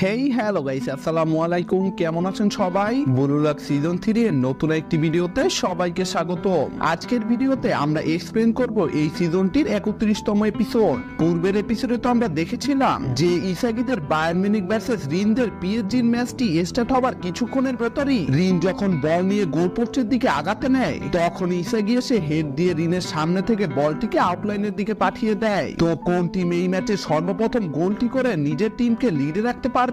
Hey hello guys, আসসালামু আলাইকুম। কেমন আছেন সবাই? ব্লু লক সিজন 3 এর নতুন একটি ভিডিওতে সবাইকে স্বাগত। আজকের ভিডিওতে আমরা এক্সপ্লেন করব এই সিজনটির 31তম এপিসোড। পূর্বের এপিসোডে তো আমরা দেখেছিলাম যে ইসাগিদের বায়ার্ন মিউনিখ ভার্সেস রিনদের পিএসজির ম্যাচটি স্টার্ট হবার কিছুক্ষণের ভেতরই রিন যখন বল নিয়ে গোল পোস্টের দিকে আগাতে নেয়, তখন ইসাগি এসে হেড দিয়ে রিনের সামনে থেকে বলটিকে আউটলাইনের দিকে পাঠিয়ে দেয়। তো কোন টিম এই ম্যাচে সর্বপ্রথম গোলটি করে নিজের টিমকে লিডে রাখতে পারবে,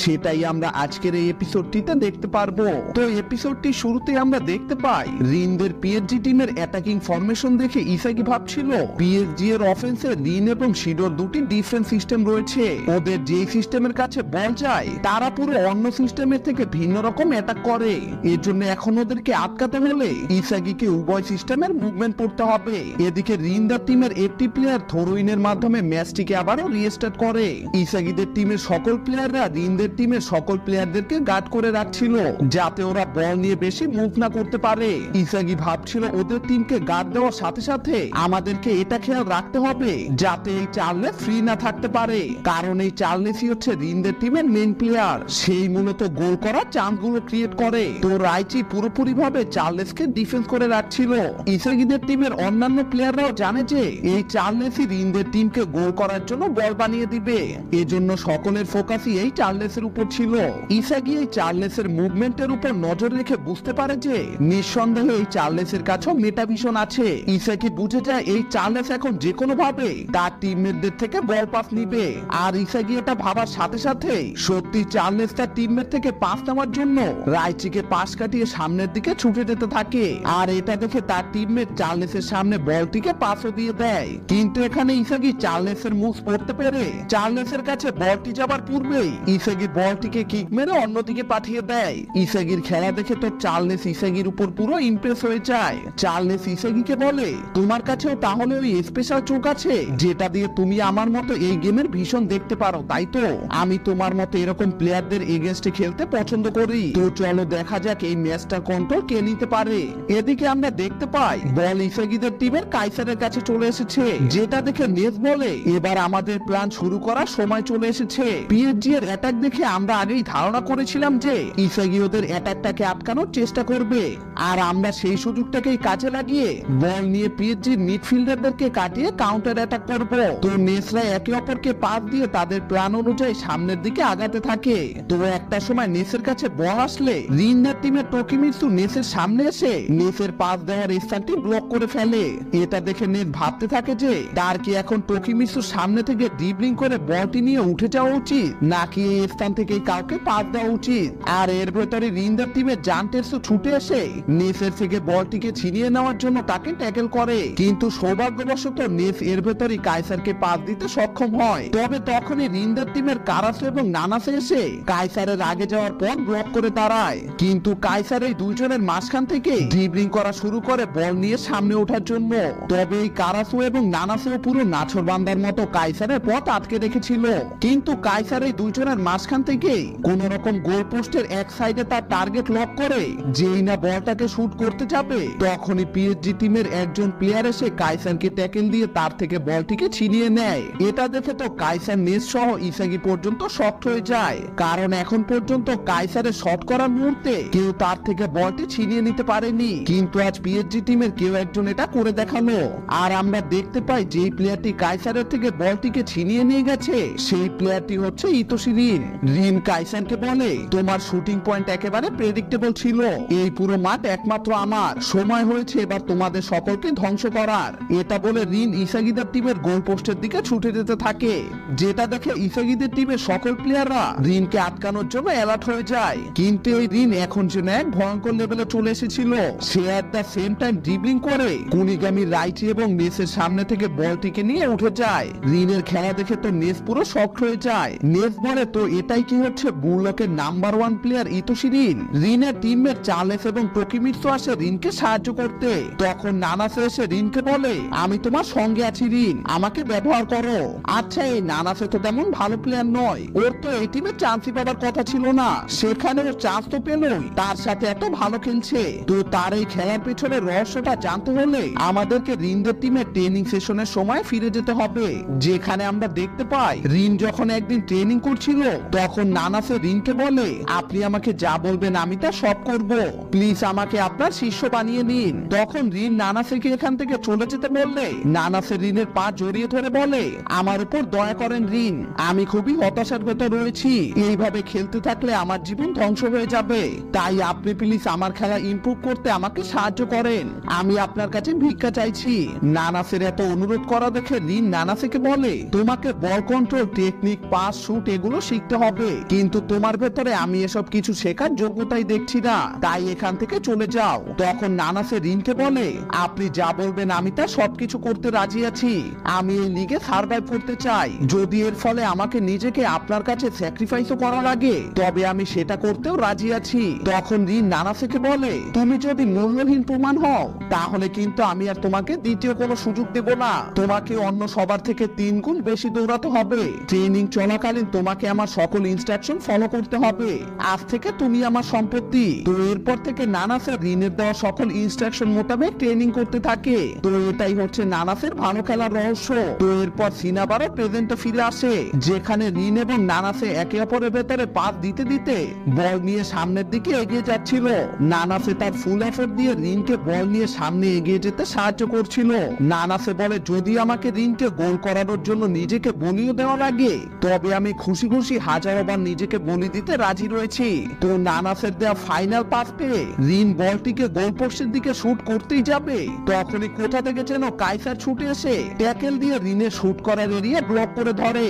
সেটাই আমরা আজকের এই এপিসোডটিতে দেখতে পারবো। তো এপিসোডটি শুরুতে আমরা দেখতে পাই রিনদের পিএসজি টিমের অ্যাটাকিং ফরমেশন দেখে ইসাগি ভাবছিল পিএসজি এর অফেন্সে রিন এবং শিডোর দুটি ডিফারেন্ট সিস্টেম রয়েছে। ওদের যে সিস্টেমের কাছে বল যায় তারা পুরো অন্য সিস্টেমের থেকে ভিন্ন রকম অ্যাটাক করে। এর জন্য এখন ওদেরকে আটকাতে হলে ইসাগিকে উভয় সিস্টেমের মুভমেন্ট করতে হবে। এদিকে রিনদের টিমের একটি প্লেয়ার থরুইনের মাধ্যমে ম্যাচটিকে আবারও রিস্টার্ট করে। ইসাগিদের টিমের সকল প্লেয়াররা রিনদের টিমের সকল প্লেয়ারদেরকে গার্ড করে রাখছিল যাতে ওরা বল নিয়ে বেশি মুভ না করতে পারে। ইসাগি ভাবছিল ওদের টিমকে গার্ড দেওয়ার সাথে সাথে আমাদেরকে এটা খেয়াল রাখতে হবে যাতে এই চার্লেস ফ্রি না থাকতে পারে, কারণ এই চার্লেসই হচ্ছে রিনদের টিমের মেইন প্লেয়ার। সেই মূলত গোল করার চান্স গুলো ক্রিয়েট করে। তো রাইচি পুরোপুরি ভাবে চার্লেসকে ডিফেন্স করে রাখছিল। ইসাগিদের টিমের অন্যান্য প্লেয়াররাও জানে যে এই চার্লেসই রিনদের টিমকে গোল করার জন্য বল বানিয়ে দিবে। এজন্য সকলের ফোকাসই এই চার্লেসের উপর ছিল। ইসাগি এই চার্লেসের মুভমেন্টের উপর নজর রেখে বুঝতে পারে যে নিঃসন্দেহে এই চার্লেসের কাছেও মেটাভিশন আছে। ইসাগি বুঝে যায় এই চার্লেস এখন যে কোনো ভাবে তার টিমমেটদের থেকে বল পাস নিবে। আর ইসাগি এটা ভাবার সাথে সাথে সত্যি চার্লেস তার টিমমেট থেকে পাস নেওয়ার জন্য রাইচিকে পাস কাটিয়ে সামনের দিকে ছুটে যেতে থাকে। আর এটা দেখে তার টিমমেট চার্লেসের সামনে বলটিকে পাসও দিয়ে দেয়। কিন্তু এখানে ইসাগি চার্লেসের মুভ পড়তে পেরে চার্লেসের কাছে বলটি যাবার পূর্বেই ইসাগি বলটিকে কিক মেরে অন্যদিকে পাঠিয়ে দেয়। ইসাগির খেলা দেখে তো চার্লেস ইসাগির উপর পুরো ইমপ্রেস হয়ে যায়। চার্লেস ইসাগিকে বলে, তোমার কাছেও তাহলে ওই স্পেশাল চোখ আছে যেটা দিয়ে তুমি আমার মতো এই গেমের ভীষণ দেখতে পারো, তাই তো? আমি তোমার মতো এরকম প্লেয়ারদের এগেইনস্টে খেলতে পছন্দ করি। তো চলো দেখা যাক এই ম্যাচটা কন্ট্রোল কে নিতে পারে। এদিকে আমরা দেখতে পাই বল ইসাগিদের টিমের কাইসারের কাছে চলে এসেছে, যেটা দেখে নেস বলে, এবার আমাদের প্ল্যান শুরু করার সময় চলে এসেছে। পিএসজি এর অ্যাটাক দেখে আমরা আগেই ধারণা করেছিলাম যে ইসাগি ওদের অ্যাটাকটাকে আটকানোর চেষ্টা করবে, আর আমরা সেই সুযোগটাকেই কাজে লাগিয়ে বল নিয়ে পিএসজির মিডফিল্ডারদেরকে কাটিয়ে কাউন্টার অ্যাটাক করব। তো নেসরা একে অপরকে পাস দিয়ে তাদের প্ল্যান অনুযায়ী সামনের দিকে আগাতে থাকে। তো একটা সময় নেসের কাছে বল আসলে রিনদের টিমের টোকিমিৎসু নেসের সামনে এসে নেসের পাস দেওয়ার স্থানটি ব্লক করে ফেলে। এটা দেখে নেস ভাবতে থাকে যে তার কি এখন টোকিমিৎসুর সামনে থেকে ড্রিবলিং করে বলটি নিয়ে উঠে যাওয়া উচিত নাকি এই স্থান থেকে কাউকে পাস দেওয়া উচিত। আর এর ভেতরে রিনদের টিমের জান্টেসও ছুটে এসে নেসের থেকে বলটিকে ছিনিয়ে নেওয়ার জন্য তাকে ট্যাকেল করে। কিন্তু সৌভাগ্যবশত নেস এর ভেতরে কাইসারকে পাস দিতে সক্ষম হয়। তবে তখনই রিনদের টিমের কারাসু এবং নানাসে এসে কাইসারের আগে যাওয়ার পর ব্লক করে দাঁড়ায়। কিন্তু কাইসার এই দুইজনের মাঝখান থেকে ড্রিবলিং করা শুরু করে বল নিয়ে সামনে ওঠার জন্য। তবে এই কারাসু এবং নানাসেও পুরো নাছর বান্দার মতো কাইসারের পথ আটকে রেখেছিল। কিন্তু কাইসার এই দুইজনের মাঝখান থেকে কোন রকম গোল পোস্টের এক সাইডে তার টার্গেট লক করে যেই না বলটাকে শুট করতে যাবে, তখনই পিএসজি টিমের একজন প্লেয়ার এসে কাইসারকে ট্যাকেল দিয়ে তার থেকে বলটিকে ছিনিয়ে নেয়। এটা দেখে তো কাইসার নেস সহ ইসাগি পর্যন্ত শক্ট হয়ে যায়, কারণ এখন পর্যন্ত কাইসারের শট করার মুহূর্তে কেউ তার থেকে বলটি ছিনিয়ে নিতে পারেনি। কিন্তু আজ পিএসজি টিমের কেউ একজন এটা করে দেখালো। আর আমরা দেখতে পাই যে প্লেয়ারটি কাইসারের থেকে বলটিকে ছিনিয়ে নিয়ে গেছে সেই প্লেয়ারটি হচ্ছে ইতোশি রিন। রিন কাইসারকে বলে, তোমার শুটিং পয়েন্ট একেবারে প্রেডিক্টেবল ছিল, এই পুরো মাঠ একমাত্র আমার, সময় হয়েছে এবার তোমাদের সকলকে ধ্বংস করার। এটা বলে রিন ইসাগিদের টিমের গোল পোস্টের দিকে ছুটে যেতে থাকে, যেটা দেখে ইসাগিদের টিমের সকল প্লেয়াররা রিনকে আটকানোর জন্য অ্যালার্ট হয়ে যায়। কিন্তু এই রিন এখন যেন এক ভয়ঙ্কর লেভেলে চলে এসেছিল। সে at the same time dribbling করে কুনিগামি রাইচি এবং নেসের সামনে থেকে বলটিকে নিয়ে উঠে যায়। রিনের খেলা দেখে তো নেস পুরো শক্ট হয়ে যায়। নেস বলে, তো এটাই কি হচ্ছে বুলকের নাম্বার 1 প্লেয়ার ইতোশি রিন? রিনের টিমমেট চার্লেস এবং টোকিমিৎসু আসে রিনকে সাহায্য করতে। তখন নানাসে এসে রিনকে বলে, আমি তোমার সঙ্গে আছি রিন, আমাকে ব্যবহার করো। আচ্ছা, এই নানাসে তো তেমন ভালো প্লেয়ার নয়, ওর তো এই টিমে চান্সই পাবার কথা ছিল না, সেখানে ওর চান্স তো পেলই, তার সাথে এত ভালো খেলছে। তো তার এই খেলার পেছনে রহস্যটা জানতে হলে আমাদেরকে রিনদের টিমের ট্রেনিং সেশনের সময় ফিরে যেতে হবে, যেখানে আমরা দেখতে পাই রিন যখন একদিন ট্রেনিং করছিল যাচ্ছিল তখন নানাসে রিনকে বলে, আপনি আমাকে যা বলবেন আমি তা সব করব, প্লিজ আমাকে আপনার শিষ্য বানিয়ে নিন। তখন রিন নানাসেকে এখান থেকে চলে যেতে বললে নানাসে রিনের পা জড়িয়ে ধরে বলে, আমার উপর দয়া করেন রিন, আমি খুবই হতাশার ভেতর রয়েছি, এইভাবে খেলতে থাকলে আমার জীবন ধ্বংস হয়ে যাবে, তাই আপনি প্লিজ আমার খেলা ইমপ্রুভ করতে আমাকে সাহায্য করেন, আমি আপনার কাছে ভিক্ষা চাইছি। নানাসের এত অনুরোধ করা দেখে রিন নানাসেকে বলে, তোমাকে ball control technique, pass, shoot এগুলো শিখতে হবে, কিন্তু তোমার ভেতরে আমি এসব কিছু শেখার যোগ্যতাই দেখছি না, তাই এখান থেকে চলে যাও। তখন নানাসে রিনকে বলে, আপনি যা বলবেন আমি তা সবকিছু করতে রাজি আছি, আমি এই লিগে সার্ভাইভ করতে চাই, যদি এর ফলে আমাকে নিজেকে আপনার কাছে স্যাক্রিফাইসও করা লাগে তবে আমি সেটা করতেও রাজি আছি। তখন রিন নানাসেকে বলে, তুমি যদি মূল্যহীন প্রমাণ হও তাহলে কিন্তু আমি আর তোমাকে দ্বিতীয় কোনো সুযোগ দেব না, তোমাকে অন্য সবার থেকে 3 গুণ বেশি দৌড়াতে হবে, ট্রেনিং চলাকালীন তোমাকে আমার সকল ইনস্ট্রাকশন ফলো করতে হবে, আজ থেকে তুমি আমার সম্পত্তি। তো এরপর থেকে নানাসের রিনের দেওয়া সকল ইনস্ট্রাকশন মোতাবেক ট্রেনিং করতে থাকে। তো এটাই হচ্ছে নানাসের ভালো খেলার রহস্য। তো এরপর সিন আবারও প্রেজেন্টে ফিরে আসে, যেখানে রিন এবং নানাসে একে অপরের ভেতরে পাস দিতে দিতে বল নিয়ে সামনের দিকে এগিয়ে যাচ্ছিল। নানাসে তার ফুল এফোর্ট দিয়ে রিনকে বল নিয়ে সামনে এগিয়ে যেতে সাহায্য করছিল। নানাসে বলে, যদি আমাকে রিনকে গোল করানোর জন্য নিজেকে বলিও দেওয়া লাগে তবে আমি খুশি খুশি হাজারোবার নিজেকে বলি দিতে রাজি রয়েছি। তো নানাসের দেওয়া ফাইনাল পাস পেয়ে রিন বলটিকে গোল পোস্টের দিকে শুট করতেই যাবে, তখনই কোথা থেকে যেন কাইসার ছুটে এসে ট্যাকেল দিয়ে রিনের শুট করার এরিয়া ব্লক করে ধরে,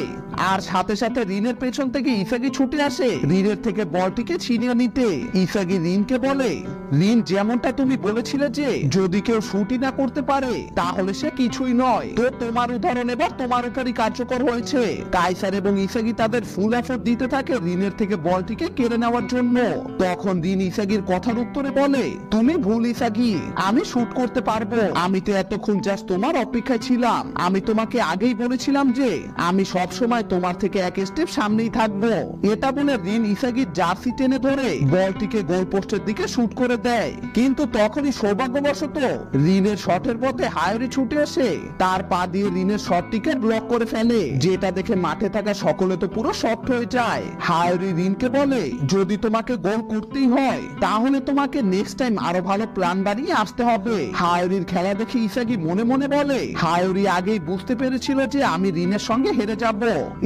আর সাথে সাথে রিনের পেছন থেকে ইসাগি ছুটে আসে রিনের থেকে বলটিকে ছিনিয়ে নিতে। ইসাগি রিনকে বলে, রিন যেমনটা তুমি বলেছিলে যে যদি কেউ শুটই না করতে পারে তাহলে সে কিছুই নয়, তো তোমার উদাহরণ এবার তোমার উপরই কার্যকর হয়েছে। কাইসার এবং ইসাগি তাদের ফুল এফোর্ট দিতে থাকে রিনের থেকে বলটিকে কেড়ে নেওয়ার জন্য। তখন রিন ইসাগির কথার উত্তরে বলে, তুমি ভুল ইসাগি, আমি শুট করতে পারবো, আমি তো এতক্ষণ জাস্ট তোমার অপেক্ষায় ছিলাম, আমি তোমাকে আগেই বলেছিলাম যে আমি সব সময় তোমার থেকে এক স্টেপ সামনেই থাকবো। এটা বলে রিন ইসাগির জার্সি টেনে ধরে বলটিকে গোল পোস্টের দিকে শুট করে দেয়, কিন্তু তখনই সৌভাগ্যবশত রিনের শটের পথে হায়রি ছুটে এসে তার পা দিয়ে রিনের শটটিকে ব্লক করে ফেলে, যেটা দেখে মাঠে থাকা সকলে তো পুরো শক্ট হয়ে যায়। হায়রি রিনকে বলে, যদি তোমাকে গোল করতেই হয় তাহলে তোমাকে নেক্সট টাইম আরো ভালো প্ল্যান বানিয়ে আসতে হবে। হায়রির খেলা দেখে ইসাগি মনে মনে বলে, হায়রি আগেই বুঝতে পেরেছিল যে আমি রিনের সঙ্গে হেরে যাব,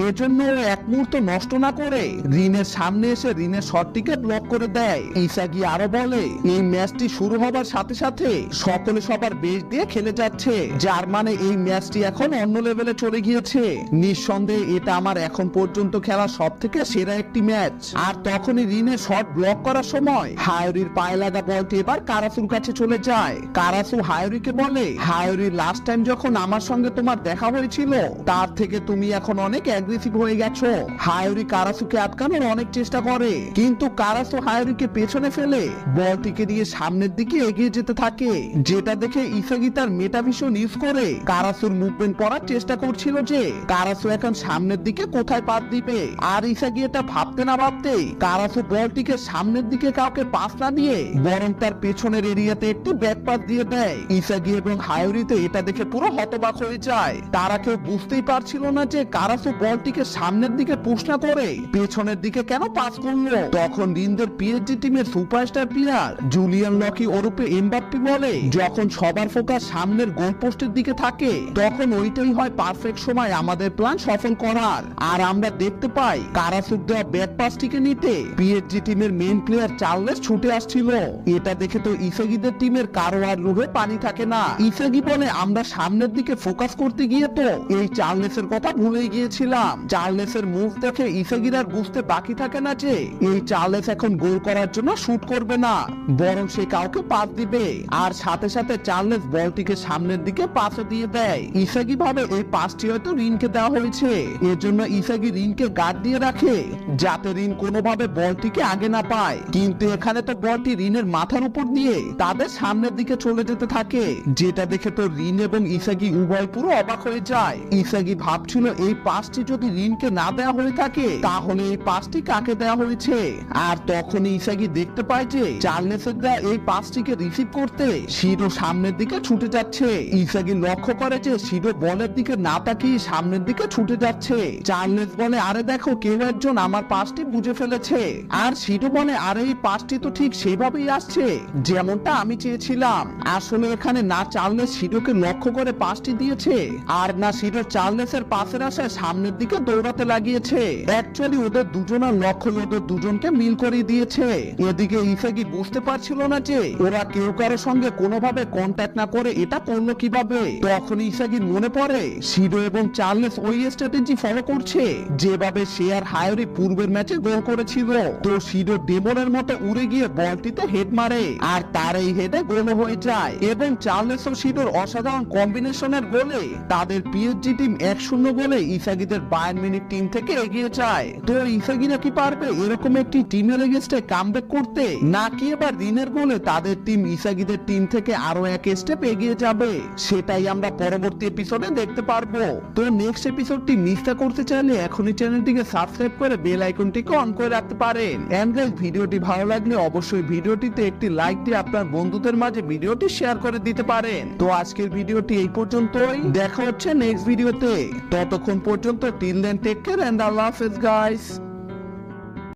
এজন্য এক মুহূর্ত নষ্ট না করে রিনের সামনে এসে রিনের শটটিকে ব্লক করে দেয়। ইসাগি আরো বলে, এই ম্যাচটি শুরু হবার সাথে সাথে সকলে সবার বেশ দিয়ে খেলে যাচ্ছে, যার মানে এই ম্যাচটি এখন অন্য লেভেলে চলে গিয়েছে, নিঃসন্দেহে এটা আমার এখন পর্যন্ত খেলা সব থেকে সেরা একটি ম্যাচ। আর তখনই রিনের শট ব্লক করার সময় হায়রির পায়ে লাগা বলটি এবার কারাসুর কাছে চলে যায়। কারাসু হায়রিকে বলে, হায়রি লাস্ট টাইম যখন আমার সঙ্গে তোমার দেখা হয়েছিল তার থেকে তুমি এখন অনেক অ্যাগ্রেসিভ হয়ে গেছো। হায়রি কারাসুকে আটকানোর অনেক চেষ্টা করে, কিন্তু কারাসু হায়রিকে পেছনে ফেলে বলটিকে দিয়ে সামনের দিকে এগিয়ে যেতে থাকে, যেটা দেখে ইসাগি তার মেটাভিশন ইউজ করে কারাসুর মুভমেন্ট পড়ার চেষ্টা করছিল যে কারাসু এখন সামনের দিকে কোথায় পাস দিবে। আর ইসাগি এটা ভাবতে না ভাবতেই কারাসু বলটিকে সামনের দিকে কাউকে পাস না দিয়ে বরং তার পেছনের এরিয়াতে একটি ব্যাক পাস দিয়ে দেয়। ইসাগি এবং হায়রিতে এটা দেখে পুরো হতবাক হয়ে যায়, তারা কেউ বুঝতেই পারছিল না যে কারাসু বলটিকে সামনের দিকে পুশ না করে পেছনের দিকে কেন পাস করলো। তখন রিনদের পিএসজি টিমের সুপারস্টার প্লেয়ার জুলিয়ান লকি ওরূপে এমবাপ্পে বলে, যখন সবার ফোকাস সামনের গোল পোস্টের দিকে থাকে তখন ওইটাই হয় পারফেক্ট সময় আমাদের প্ল্যান সফল করার। আর আমরা দেখতে পাই কারাসুর দেওয়া ব্যাক পাসটিকে নিতে পিএসজি টিমের মেইন প্লেয়ার চার্লেস ছুটে আসছিল। এটা দেখে তো ইসাগিদের টিমের কারো আর রুহে পানি থাকে না। ইসাগি বলে, আমরা সামনের দিকে ফোকাস করতে গিয়ে তো এই চার্লেসের কথা ভুলেই গিয়েছিলাম। চার্লেসের মুভ দেখে ইসাগির আর বুঝতে বাকি থাকে না যে এই চার্লেস এখন গোল করার জন্য শুট করবে না, বরং সে কাউকে পাস দিবে। আর সাথে সাথে চার্লেস বলটিকে সামনের দিকে পাসও দিয়ে দেয়। ইসাগি ভাবে এই পাসটি হয়তো রিনকে দেওয়া হয়েছে, এজন্য ইসাগি রিনকে গার্ড দিয়ে রাখে যাতে রিন কোনোভাবে বলটিকে আগে না পায়, কিন্তু এখানে তো বলটি রিনের মাথার উপর দিয়ে তাদের সামনের দিকে চলে যেতে থাকে, যেটা দেখে তো রিন এবং ইসাগি উভয় পুরো অবাক হয়ে যায়। ইসাগি ভাবছিল এই পাসটি যদি রিনকে না দেওয়া হয়ে থাকে তাহলে এই পাসটি কাকে দেওয়া হয়েছে। আর তখনই ইসাগি দেখতে পায় যে চার্লসের দেওয়া এই পাসটিকে রিসিভ করতে শিরো সামনের দিকে ছুটে যাচ্ছে। ইসাগি লক্ষ্য করে যে শিরো বলের দিকে না তাকিয়ে সামনের দিকে ছুটে যাচ্ছে। চার্লস বলে, আরে দেখো কেউ একজন আমার পাসটি বুঝে ফেলেছে। আর শিরো বলে, আরে এই পাসটি তো ঠিক সেভাবেই আসছে যেমনটা আমি চেয়েছিলাম। আসলে এখানে না চার্লস শিরোকে লক্ষ্য করে পাসটি দিয়েছে আর না শিরো চার্লসের পাশের আশায় সামনের দিকে দৌড়াতে লাগিয়েছে। অ্যাকচুয়ালি ওদের দুজনের লক্ষ্য ওদের দুজনকে মিল করে দিয়েছে। এদিকে ইসাগি বুঝতে পারছিল না যে ওরা কেউ কারোর সঙ্গে কোনোভাবে কন্ট্যাক্ট না করে এটা করলো কিভাবে। তখন ইসাগির মনে পড়ে শিরো এবং চার্লস ওই স্ট্র্যাটেজি ফলো করছে যেভাবে সে আর হায়রি পূর্বের ম্যাচে গোল করেছিল। তো শিরো ডেমনের মতো উড়ে গিয়ে বলটিতে হেড মারে আর তার এই হেডে গোল হয়ে যায় এবং চার্লস ও শিরোর অসাধারণ কম্বিনেশনের গোলে তাদের পিএসজি টিম 1-0 গোলে ইসাগিদের বায়ার্ন মিউনিখ টিম থেকে এগিয়ে যায়। তো ইসাগিরা কি পারবে এরকম একটি টিমের এগেইনস্টে কামব্যাক করতে, নাকি এবার রিনের গোলে তাদের টিম ইসাগিদের টিম থেকে আরো এক স্টেপ এগিয়ে যাবে? সেটাই আমরা পরবর্তী এপিসোডে দেখতে পারবো। তো নেক্সট এপিসোডটি মিস না করতে চাইলে এখনই চ্যানেলটিকে সাবস্ক্রাইব করে বেল আইকনটিকে অন করে রাখতে পারেন। এন্ড গাইস, ভিডিওটি ভালো লাগলে অবশ্যই ভিডিওটিতে একটি লাইক দিয়ে আপনার বন্ধুদের মাঝে ভিডিওটি শেয়ার করে দিতে পারেন। তো আজকের ভিডিওটি এই পর্যন্তই, দেখা হচ্ছে নেক্সট ভিডিওতে। ততক্ষণ পর্যন্ত till then take care and আল্লাহ হাফেজ গাইস।